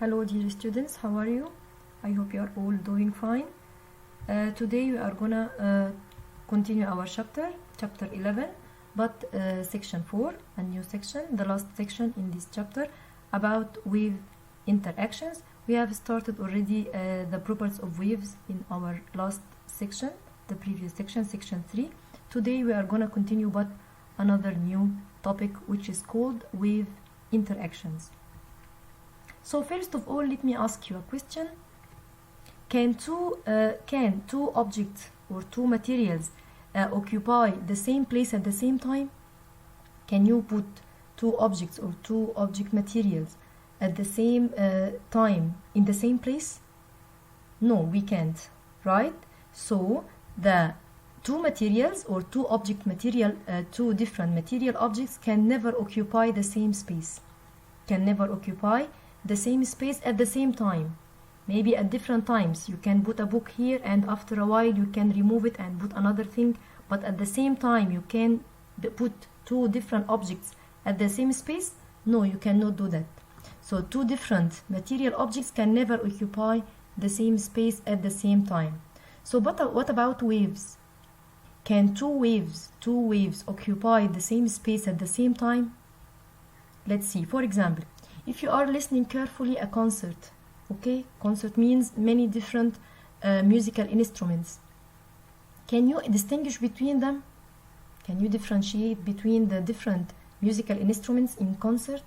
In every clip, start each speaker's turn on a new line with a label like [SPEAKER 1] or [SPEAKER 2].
[SPEAKER 1] Hello dear students, how are you? I hope you are all doing fine. Today we are gonna continue our chapter 11, but section 4, a new section, the last section in this chapter about wave interactions. We have started already the properties of waves in our last section, the previous section, section 3. Today we are gonna continue but another new topic which is called wave interactions. So first of all, let me ask you a question. Can two objects or two materials occupy the same place at the same time? Can you put two objects or two object materials at the same time in the same place? No, we can't, right? So the two materials or two object material, two different material objects can never occupy the same space. Can never occupy the same space at the same time. Maybe at different times you can put a book here and after a while you can remove it and put another thing, but at the same time you can put two different objects at the same space. No, you cannot do that. So two different material objects can never occupy the same space at the same time. So but what about waves? Can two waves occupy the same space at the same time? Let's see. For example, if you are listening carefully a concert, okay, concert means many different musical instruments. Can you distinguish between them? Can you differentiate between the different musical instruments in concert?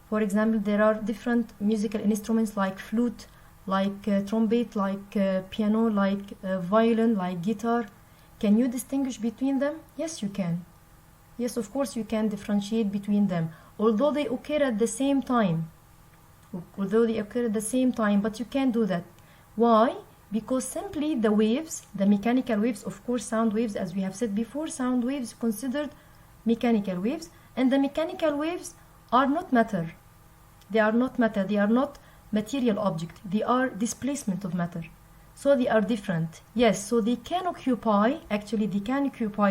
[SPEAKER 1] For example, there are different musical instruments like flute, like trumpet, like piano, like violin, like guitar. Can you distinguish between them? Yes, you can. Yes, of course you can differentiate between them, although they occur at the same time. But you can't do that. Why? Because simply the waves, the mechanical waves, of course sound waves, as we have said before, sound waves considered mechanical waves, and the mechanical waves are not matter. They are not matter, they are not material object, they are displacement of matter. So they are different. Yes, so they can occupy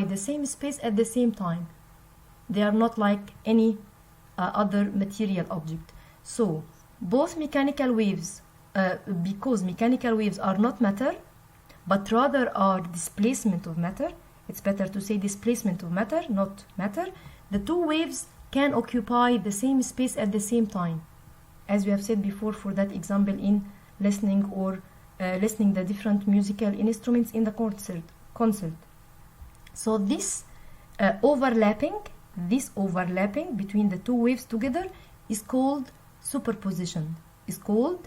[SPEAKER 1] the same space at the same time. They are not like any other material object. So both mechanical waves, because mechanical waves are not matter, but rather are displacement of matter. It's better to say displacement of matter, not matter. The two waves can occupy the same space at the same time, as we have said before for that example in listening or listening the different musical instruments in the concert. So this overlapping between the two waves together is called superposition. So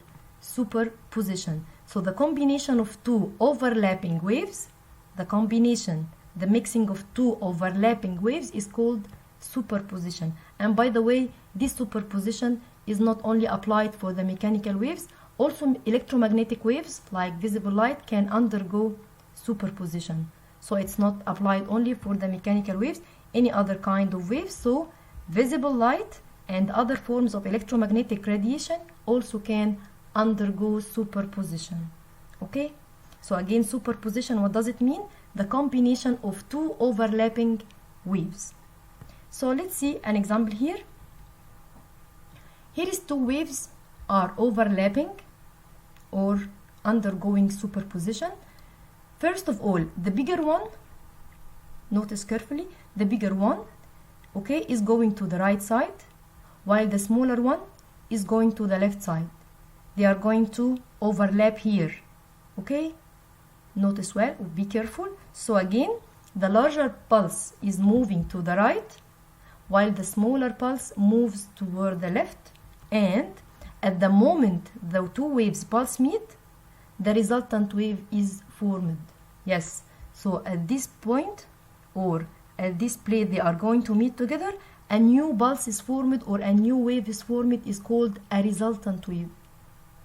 [SPEAKER 1] the combination of two overlapping waves, the mixing of two overlapping waves is called superposition. And by the way, this superposition is not only applied for the mechanical waves, also electromagnetic waves like visible light can undergo superposition. So it's not applied only for the mechanical waves, any other kind of waves. So visible light and other forms of electromagnetic radiation also can undergo superposition. Okay? So again, superposition, what does it mean? The combination of two overlapping waves. So let's see an example here. Here is two waves are overlapping or undergoing superposition. First of all, the bigger one, notice carefully, the bigger one, okay, is going to the right side, while the smaller one is going to the left side. They are going to overlap here, okay? Notice well, be careful. So again, the larger pulse is moving to the right, while the smaller pulse moves toward the left, and at the moment the two waves pulse meet, the resultant wave is formed. Yes, so at this point or at this place they are going to meet together, a new pulse is formed or a new wave is formed, is called a resultant wave.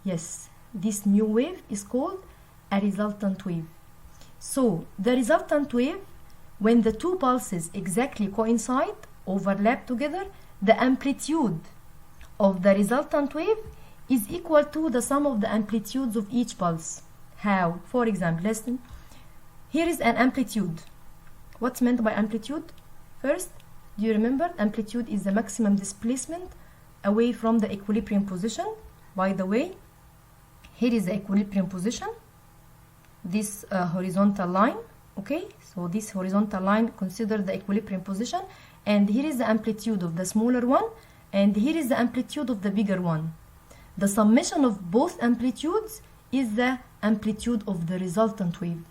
[SPEAKER 1] Yes, this new wave is called a resultant wave. So the resultant wave, when the two pulses exactly coincide, overlap together, the amplitude of the resultant wave is equal to the sum of the amplitudes of each pulse. How? For example, listen. Here is an amplitude. What's meant by amplitude? First, do you remember? Amplitude is the maximum displacement away from the equilibrium position. by the way, here is the equilibrium position, this horizontal line, okay? So this horizontal line, consider the equilibrium position, and here is the amplitude of the smaller one, and here is the amplitude of the bigger one. The summation of both amplitudes is the amplitude of the resultant wave.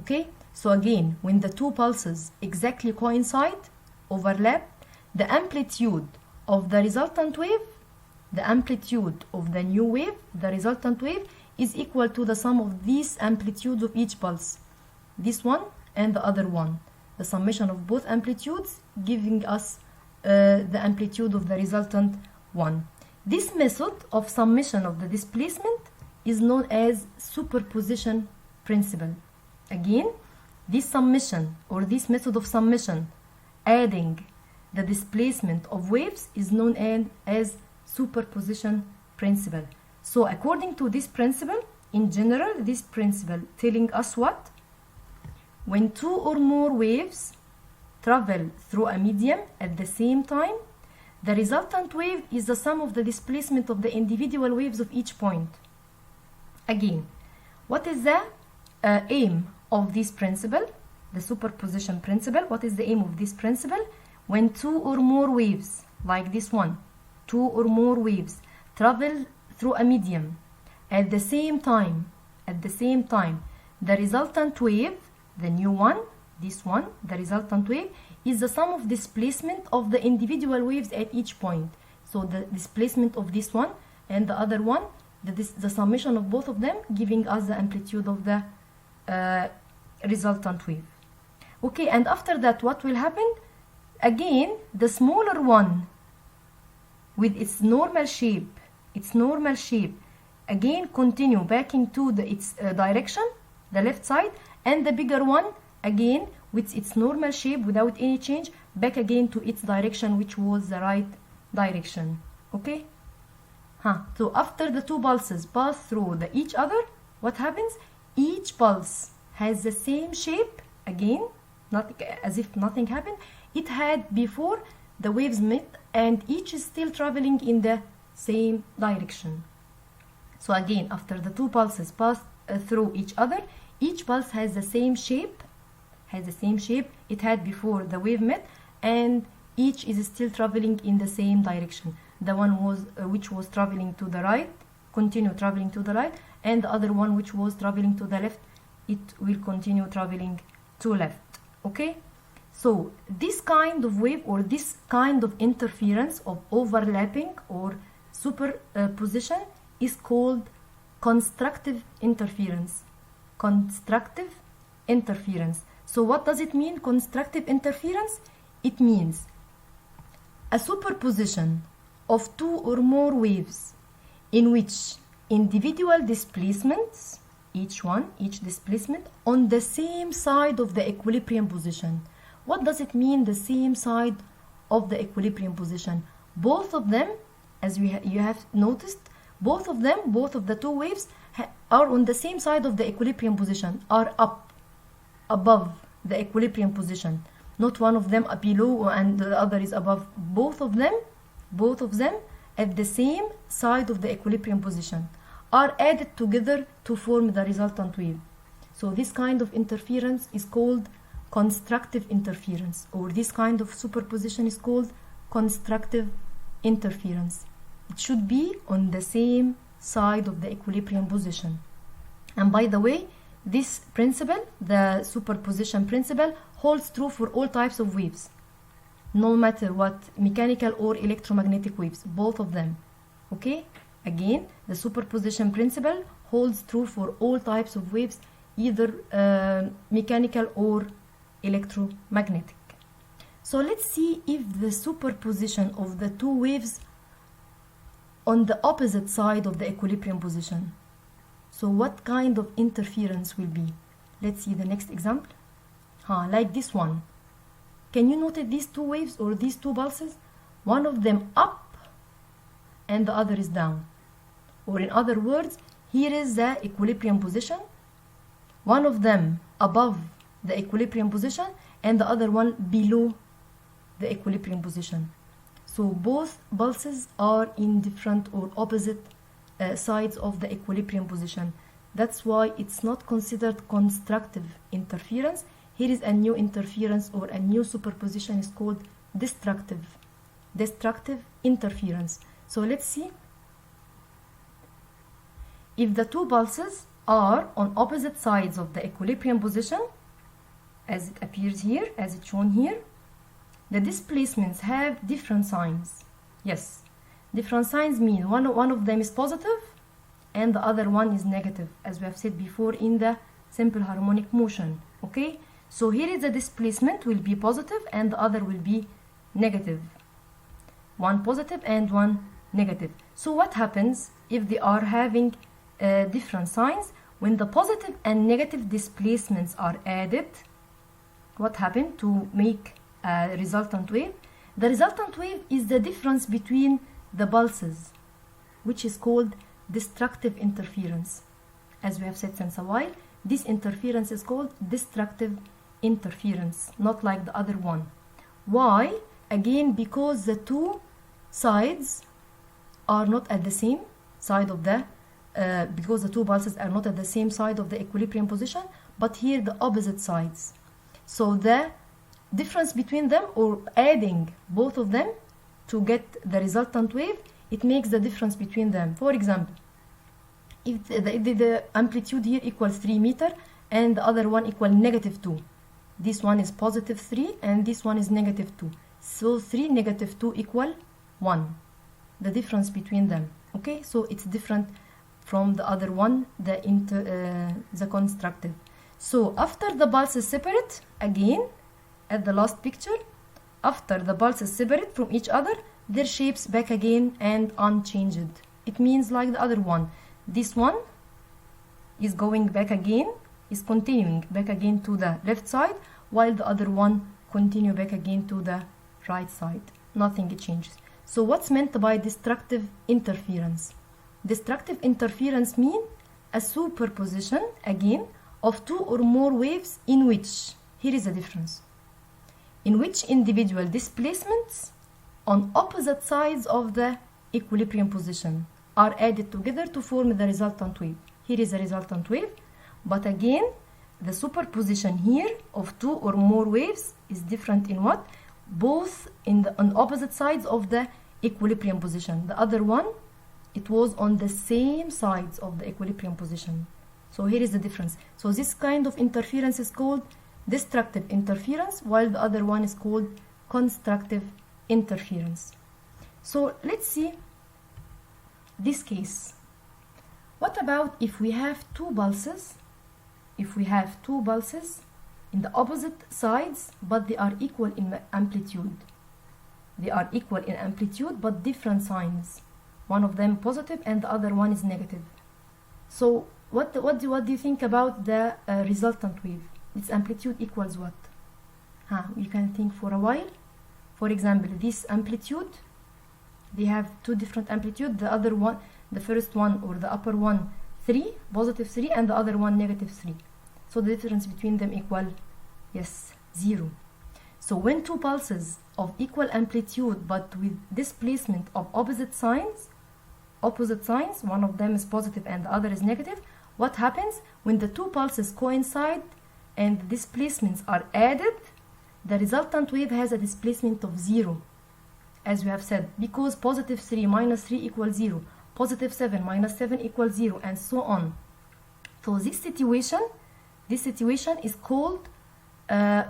[SPEAKER 1] Okay, so again, when the two pulses exactly coincide, overlap, the amplitude of the resultant wave, the amplitude of the new wave, the resultant wave, is equal to the sum of these amplitudes of each pulse, this one and the other one. The summation of both amplitudes giving us the amplitude of the resultant one. This method of summation of the displacement is known as superposition principle. Again, this summation or this method of summation, adding the displacement of waves, is known as superposition principle. So according to this principle, in general, this principle telling us what? When two or more waves travel through a medium at the same time, the resultant wave is the sum of the displacement of the individual waves of each point. Again, what is the aim of this principle, the superposition principle? What is the aim of this principle? When two or more waves, like this one, two or more waves travel through a medium at the same time, the resultant wave, the new one, this one, the resultant wave, is the sum of displacement of the individual waves at each point. So the displacement of this one and the other one, the summation of both of them, giving us the amplitude of the resultant wave. Okay, and after that, what will happen? Again, the smaller one with its normal shape, again continue back into its direction, the left side, and the bigger one again with its normal shape without any change back again to its direction, which was the right direction. Okay, so after the two pulses pass through each other, what happens? Each pulse has the same shape again, not as if nothing happened. It had before the waves met, and each is still traveling in the same direction. So again, after the two pulses pass through each other, each pulse has the same shape, it had before the wave met, and each is still traveling in the same direction. The one which was traveling to the right, continue traveling to the right, and the other one which was traveling to the left, it will continue traveling to left. Okay, so this kind of wave or this kind of interference of overlapping or superposition is called constructive interference. So what does it mean, constructive interference? It means a superposition of two or more waves in which individual displacements, each displacement on the same side of the equilibrium position. What does it mean, the same side of the equilibrium position? Both of them, as you have noticed, both of the two waves are on the same side of the equilibrium position, are up above the equilibrium position, not one of them below and the other is above. Both of them at the same side of the equilibrium position are added together to form the resultant wave. So this kind of interference is called constructive interference, or this kind of superposition is called constructive interference. It should be on the same side of the equilibrium position. And by the way, this principle, the superposition principle, holds true for all types of waves, no matter what, mechanical or electromagnetic waves, both of them. Okay, again, the superposition principle holds true for all types of waves, either mechanical or electromagnetic. So let's see if the superposition of the two waves on the opposite side of the equilibrium position. So what kind of interference will be? Let's see the next example. Like this one. Can you notice these two waves or these two pulses? One of them up and the other is down. Or in other words, here is the equilibrium position. One of them above the equilibrium position and the other one below the equilibrium position. So both pulses are in different or opposite sides of the equilibrium position. That's why it's not considered constructive interference. Here is a new interference or a new superposition is called destructive interference. So let's see. If the two pulses are on opposite sides of the equilibrium position, as it appears here, as it's shown here, the displacements have different signs. Yes, different signs mean one of them is positive and the other one is negative, as we have said before in the simple harmonic motion. Okay, so here is the displacement will be positive and the other will be negative. One positive and one negative. So what happens if they are having different signs? When the positive and negative displacements are added, what happened to make a resultant wave? The resultant wave is the difference between the pulses, which is called destructive interference. As we have said since a while, this interference is called destructive interference, not like the other one. Why? Again, because the two sides are not at the same side of the because the two pulses are not at the same side of the equilibrium position, but here the opposite sides. So the difference between them, or adding both of them to get the resultant wave, it makes the difference between them. For example, if the amplitude here equals 3 meter and the other one equal -2, this one is +3 and this one is -2. So 3 -2 equal 1. The difference between them. Okay, so it's different from the other one, the constructive. So after the pulses separate, again, at the last picture, after the pulses separate from each other, their shapes back again and unchanged. It means like the other one. This one is going back again, is continuing back again to the left side, while the other one continue back again to the right side. Nothing changes. So what's meant by destructive interference? Destructive interference means a superposition, again, of two or more waves in which, here is the difference, in which individual displacements on opposite sides of the equilibrium position are added together to form the resultant wave. Here is the resultant wave, but again, the superposition here of two or more waves is different in what? Both on opposite sides of the equilibrium position. The other one, it was on the same sides of the equilibrium position. So here is the difference. So this kind of interference is called destructive interference, while the other one is called constructive interference. So let's see this case. What about if we have two pulses? If we have two pulses in the opposite sides, but they are equal in amplitude. They are equal in amplitude, but different signs. One of them positive and the other one is negative. So what do you think about the resultant wave? Its amplitude equals what? You can think for a while. For example, this amplitude, they have two different amplitude. The other one, the first one or the upper one, 3, +3, and the other one -3. So the difference between them equal, yes, 0. So when two pulses of equal amplitude but with displacement of opposite signs, one of them is positive and the other is negative, what happens when the two pulses coincide and the displacements are added? The resultant wave has a displacement of 0, as we have said, because +3 - 3 equals 0, +7 - 7 equals 0, and so on. So this situation is called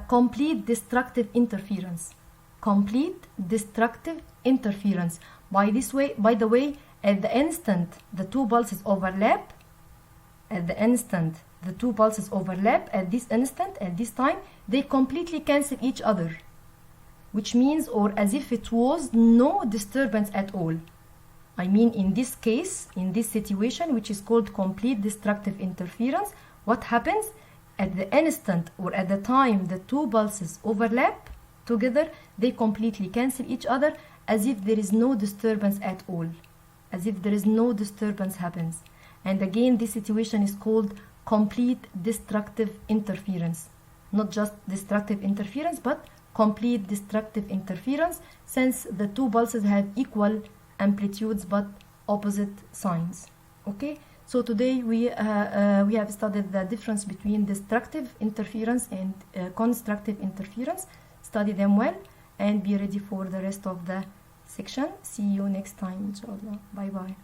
[SPEAKER 1] complete destructive interference. Complete destructive interference. By the way, at the instant the two pulses overlap, at this instant, at this time, they completely cancel each other, which means, or as if it was no disturbance at all. I mean, in this case, in this situation, which is called complete destructive interference, what happens at the instant or at the time the two pulses overlap together, they completely cancel each other, as if there is no disturbance at all, as if there is no disturbance happens. And again, this situation is called complete destructive interference. Not just destructive interference, but complete destructive interference, since the two pulses have equal amplitudes but opposite signs. Okay, so today we have studied the difference between destructive interference and constructive interference. Study them well and be ready for the rest of the section. See you next time, inshallah. Bye bye.